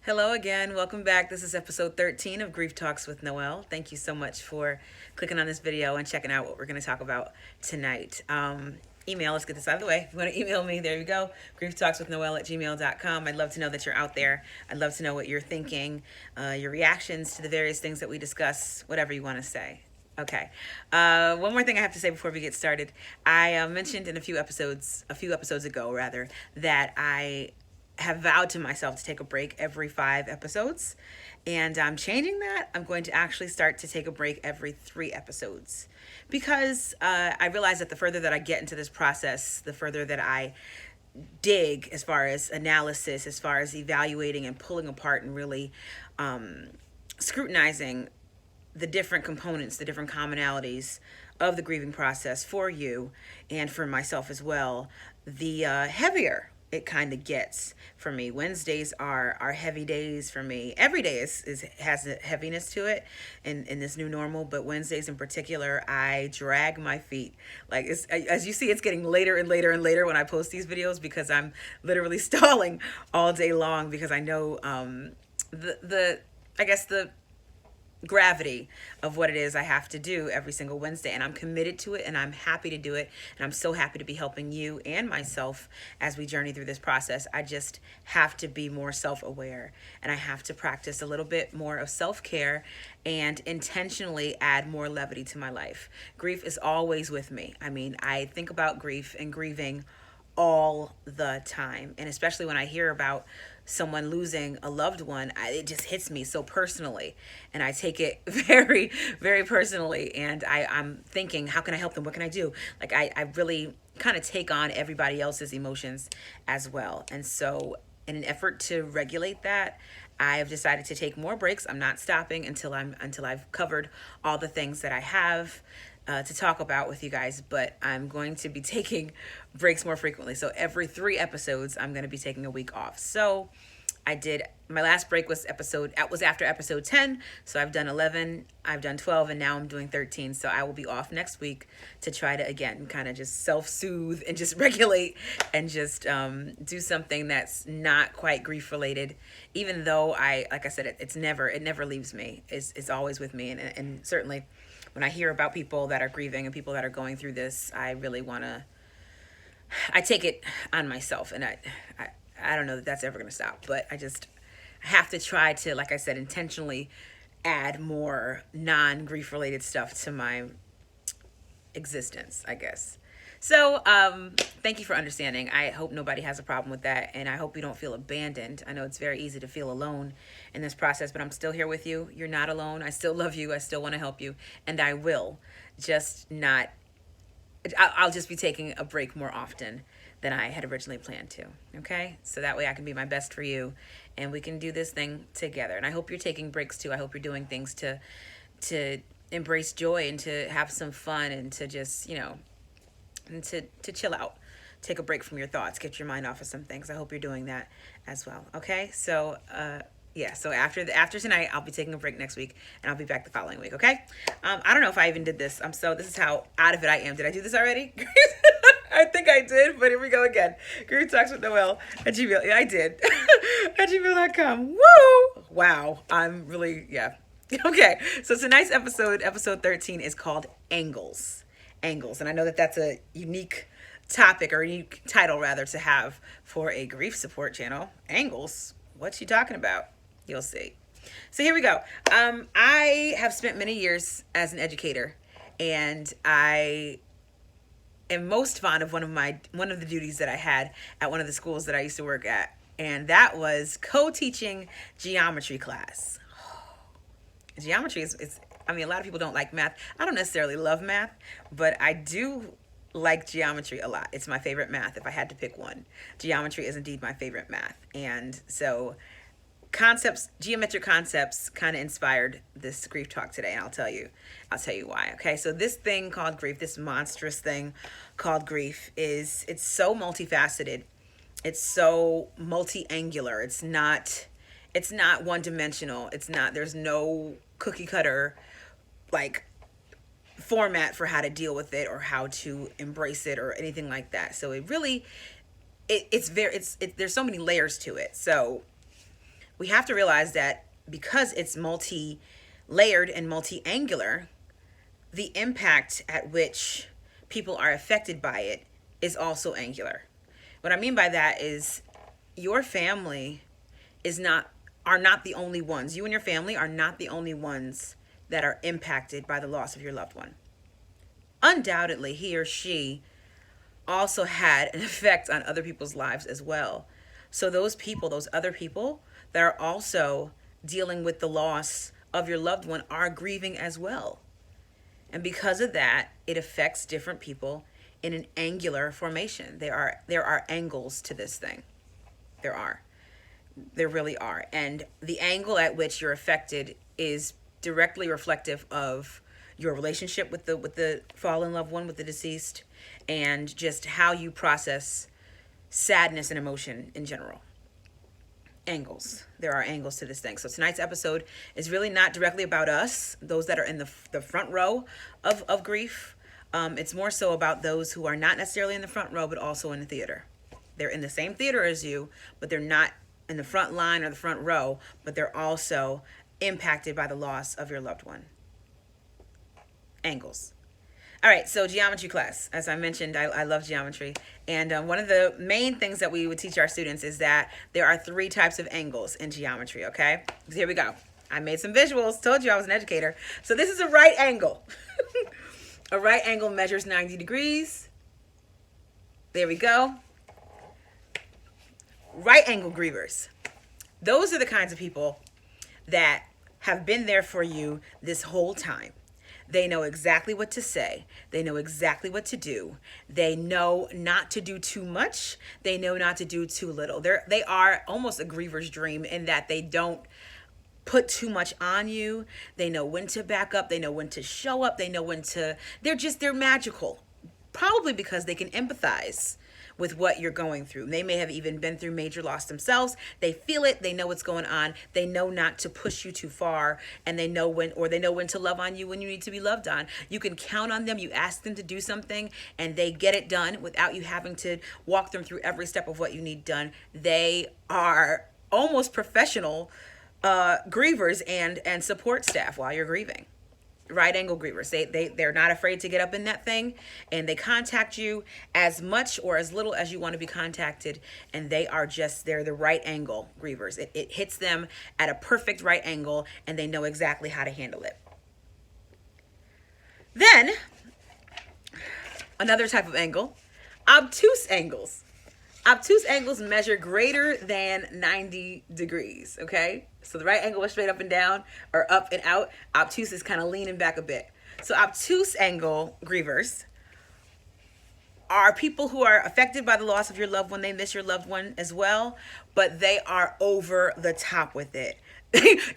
Hello again. Welcome back. This is episode 13 of Grief Talks with Noel. Thank you so much for clicking on this video and checking out what we're going to talk about tonight. Email, let's get this out of the way. If you want to email me, there you go. grieftalkswithnoel@gmail.com. I'd love to know that you're out there. I'd love to know what you're thinking, your reactions to the various things that we discuss, whatever you want to say. Okay. One more thing I have to say before we get started. I mentioned in a few episodes ago, rather, that I have vowed to myself to take a break every 5 episodes, and I'm changing that. I'm going to actually start to take a break every 3 episodes because I realize that the further that I get into this process, the further that I dig as far as analysis, as far as evaluating and pulling apart and really scrutinizing the different components, the different commonalities of the grieving process for you and for myself as well, the heavier it kind of gets for me. Wednesdays are heavy days for me. Every day has a heaviness to it in this new normal, but Wednesdays in particular, I drag my feet. Like, as you see, it's getting later and later and later when I post these videos because I'm literally stalling all day long because I know I guess the gravity of what it is I have to do every single Wednesday, and I'm committed to it, and I'm happy to do it, and I'm so happy to be helping you and myself as we journey through this process. I just have to be more self-aware, and I have to practice a little bit more of self-care and intentionally add more levity to my life. Grief is always with me. I mean, I think about grief and grieving all the time, and especially when I hear about someone losing a loved one, it just hits me so personally, and I take it very, very personally, and I'm thinking, how can I help them? What can I do? Like, I really kind of take on everybody else's emotions as well. And so in an effort to regulate that, I've decided to take more breaks. I'm not stopping until I've covered all the things that I have to talk about with you guys, but I'm going to be taking breaks more frequently. So every 3 episodes, I'm going to be taking a week off. So I did, my last break was after episode 10. So I've done 11, I've done 12, and now I'm doing 13. So I will be off next week to try to, again, kind of just self-soothe and just regulate and just do something that's not quite grief related, even though like I said, it never leaves me. It's always with me. And certainly when I hear about people that are grieving and people that are going through this, I really I take it on myself, and I don't know that that's ever going to stop, but I have to try to, like I said, intentionally add more non-grief related stuff to my existence, I guess. So thank you for understanding. I hope nobody has a problem with that, and I hope you don't feel abandoned. I know it's very easy to feel alone in this process, but I'm still here with you. You're not alone. I still love you. I still want to help you, and I will. I'll just be taking a break more often than I had originally planned to. Okay? So that way I can be my best for you, and we can do this thing together. And I hope you're taking breaks too. I hope you're doing things to embrace joy and to have some fun and to just, and to chill out, take a break from your thoughts, get your mind off of some things. I hope you're doing that as well. Okay, so yeah, so after tonight, I'll be taking a break next week, and I'll be back the following week. Okay, I don't know if I even did this. This is how out of it I am. Did I do this already? I think I did, but here we go again. Grief Talks with Noel at Gmail. Yeah, I did. At gmail.com. Woo! Wow, I'm really, yeah. Okay, so tonight's episode 13, is called Angles. And I know that that's a unique topic, or a unique title rather, to have for a grief support channel. Angles, what's she talking about? You'll see. So here we go. I have spent many years as an educator, and I am most fond of one of the duties that I had at one of the schools that I used to work at, and that was co-teaching geometry class. Geometry is I mean, a lot of people don't like math. I don't necessarily love math, but I do like geometry a lot. It's my favorite math if I had to pick one. Geometry is indeed my favorite math. And so geometric concepts kind of inspired this grief talk today, and I'll tell you why. Okay, so this thing called grief, this monstrous thing called grief, it's so multifaceted. It's so multi-angular. It's not one-dimensional. There's no cookie cutter like format for how to deal with it or how to embrace it or anything like that. So it really, there's so many layers to it. So we have to realize that because it's multi-layered and multi-angular, the impact at which people are affected by it is also angular. What I mean by that is your family is not are not the only ones. You and your family are not the only ones that are impacted by the loss of your loved one. Undoubtedly, he or she also had an effect on other people's lives as well. So those people, those other people that are also dealing with the loss of your loved one are grieving as well. And because of that, it affects different people in an angular formation. There are angles to this thing. There are. There really are. And the angle at which you're affected is directly reflective of your relationship with the fallen loved one, with the deceased, and just how you process sadness and emotion in general. Angles. There are angles to this thing. So tonight's episode is really not directly about us, those that are in the front row of grief. It's more so about those who are not necessarily in the front row, but also in the theater. They're in the same theater as you, but they're not in the front line or the front row, but they're also impacted by the loss of your loved one. Angles. All right, so geometry class. As I mentioned, I love geometry. And one of the main things that we would teach our students is that there are 3 types of angles in geometry, okay? So here we go. I made some visuals. Told you I was an educator. So this is a right angle. A right angle measures 90 degrees. There we go. Right angle grievers. Those are the kinds of people that have been there for you this whole time. They know exactly what to say. They know exactly what to do. They know not to do too much. They know not to do too little. They are almost a griever's dream in that they don't put too much on you. They know when to back up. They know when to show up. They know when to, they're magical. Probably because they can empathize with what you're going through. They may have even been through major loss themselves. They feel it. They know what's going on. They know not to push you too far, and they know when to love on you when you need to be loved on. You can count on them. You ask them to do something, and they get it done without you having to walk them through every step of what you need done. They are almost professional grievers and support staff while you're grieving. Right angle grievers. They're not afraid to get up in that thing, and they contact you as much or as little as you want to be contacted, and they're the right angle grievers. It hits them at a perfect right angle, and they know exactly how to handle it. Then another type of angle, obtuse angles. Obtuse angles measure greater than 90 degrees, okay? So the right angle is straight up and down or up and out. Obtuse is kind of leaning back a bit. So obtuse angle grievers are people who are affected by the loss of your loved one. They miss your loved one as well, but they are over the top with it.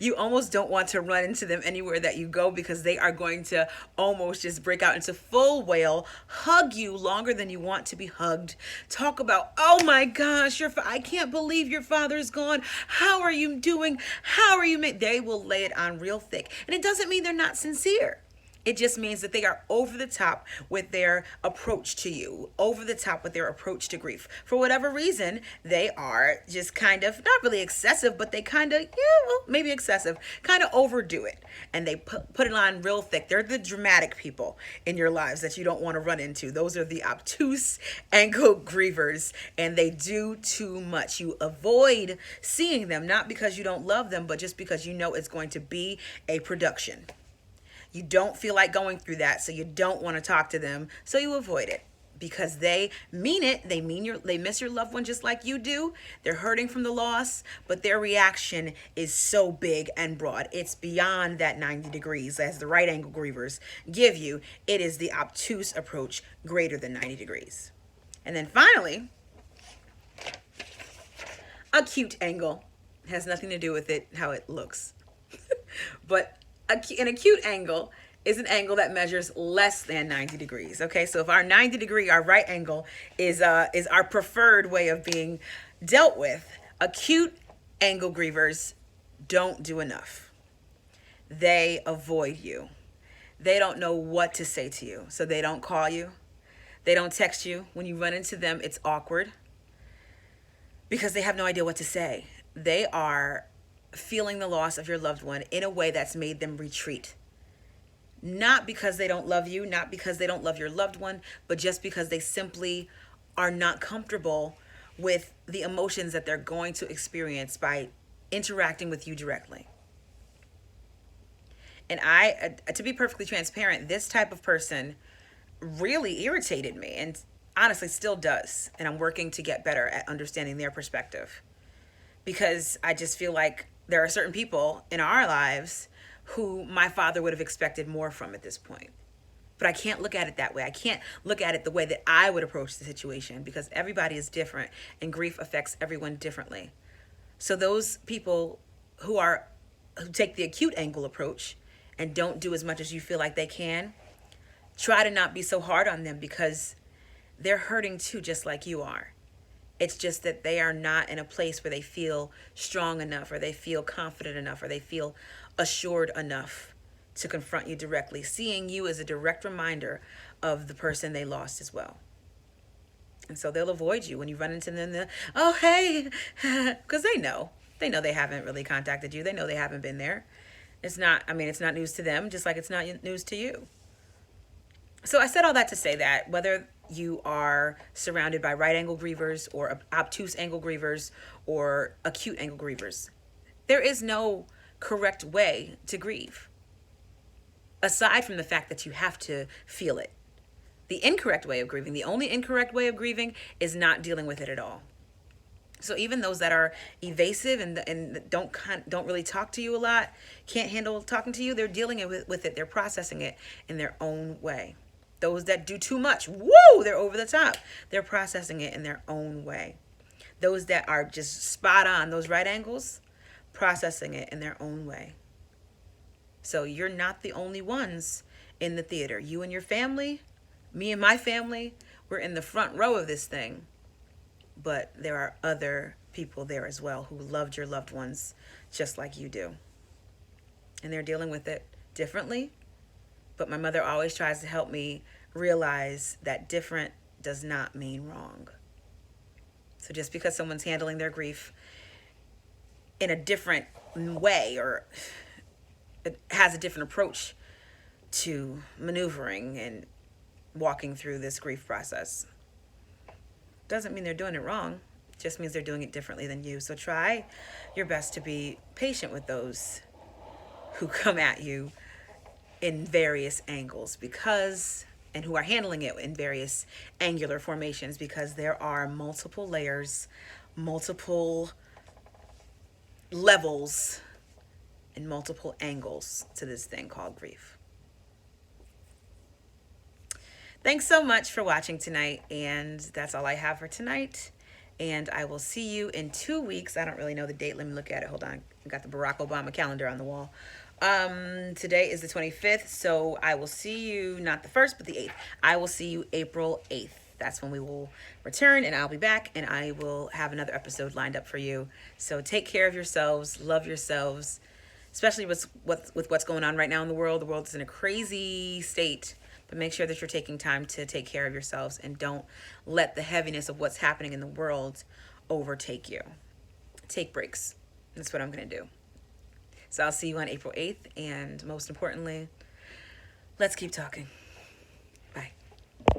You almost don't want to run into them anywhere that you go because they are going to almost just break out into full wail, hug you longer than you want to be hugged, talk about, oh my gosh, I can't believe your father's gone. How are you doing? How are you? They will lay it on real thick. And it doesn't mean they're not sincere. It just means that they are over the top with their approach to you, over the top with their approach to grief. For whatever reason, they are just kind of, not really excessive, but they kind of, maybe excessive, kind of overdo it. And they put it on real thick. They're the dramatic people in your lives that you don't want to run into. Those are the obtuse angle grievers, and they do too much. You avoid seeing them, not because you don't love them, but just because you know it's going to be a production. You don't feel like going through that, so you don't want to talk to them, so you avoid it because they mean it. They miss your loved one just like you do. They're hurting from the loss, but their reaction is so big and broad. It's beyond that 90 degrees as the right angle grievers give you. It is the obtuse approach greater than 90 degrees. And then finally, acute angle has nothing to do with it, how it looks. But an acute angle is an angle that measures less than 90 degrees. Okay, so if our 90 degree, our right angle is our preferred way of being dealt with, acute angle grievers don't do enough. They avoid you. They don't know what to say to you, so they don't call you. They don't text you. When you run into them, it's awkward because they have no idea what to say. They are feeling the loss of your loved one in a way that's made them retreat. Not because they don't love you, not because they don't love your loved one, but just because they simply are not comfortable with the emotions that they're going to experience by interacting with you directly. And to be perfectly transparent, this type of person really irritated me and honestly still does. And I'm working to get better at understanding their perspective, because I just feel like there are certain people in our lives who my father would have expected more from at this point. But I can't look at it that way. I can't look at it the way that I would approach the situation, because everybody is different and grief affects everyone differently. So those people who take the acute angle approach and don't do as much as you feel like they can, try to not be so hard on them, because they're hurting too, just like you are. It's just that they are not in a place where they feel strong enough, or they feel confident enough, or they feel assured enough to confront you directly, seeing you as a direct reminder of the person they lost as well. And so they'll avoid you when you run into them. Oh, hey, because they know they haven't really contacted you. They know they haven't been there. It's not news to them, just like it's not news to you. So I said all that to say that whether you are surrounded by right angle grievers or obtuse angle grievers or acute angle grievers, there is no correct way to grieve, aside from the fact that you have to feel it. The incorrect way of grieving, the only incorrect way of grieving, is not dealing with it at all. So even those that are evasive and don't really talk to you a lot, can't handle talking to you, they're dealing with it. They're processing it in their own way. Those that do too much, woo, they're over the top. They're processing it in their own way. Those that are just spot on, those right angles, processing it in their own way. So you're not the only ones in the theater. You and your family, me and my family, we're in the front row of this thing. But there are other people there as well who loved your loved ones just like you do. And they're dealing with it differently. But my mother always tries to help me realize that different does not mean wrong. So just because someone's handling their grief in a different way, or it has a different approach to maneuvering and walking through this grief process, doesn't mean they're doing it wrong. It just means they're doing it differently than you. So try your best to be patient with those who come at you in various angles, and who are handling it in various angular formations, because there are multiple layers, multiple levels, and multiple angles to this thing called grief. Thanks so much for watching tonight, and that's all I have for tonight. And I will see you in 2 weeks. I don't really know the date. Let me look at it. Hold on. I got the Barack Obama calendar on the wall. Today is the 25th, so I will see you, not the 1st, but the 8th. I will see you April 8th. That's when we will return, and I'll be back, and I will have another episode lined up for you. So take care of yourselves, love yourselves, especially with what's going on right now in the world. The world is in a crazy state, but make sure that you're taking time to take care of yourselves, and don't let the heaviness of what's happening in the world overtake you. Take breaks. That's what I'm going to do. So I'll see you on April 8th, and most importantly, let's keep talking.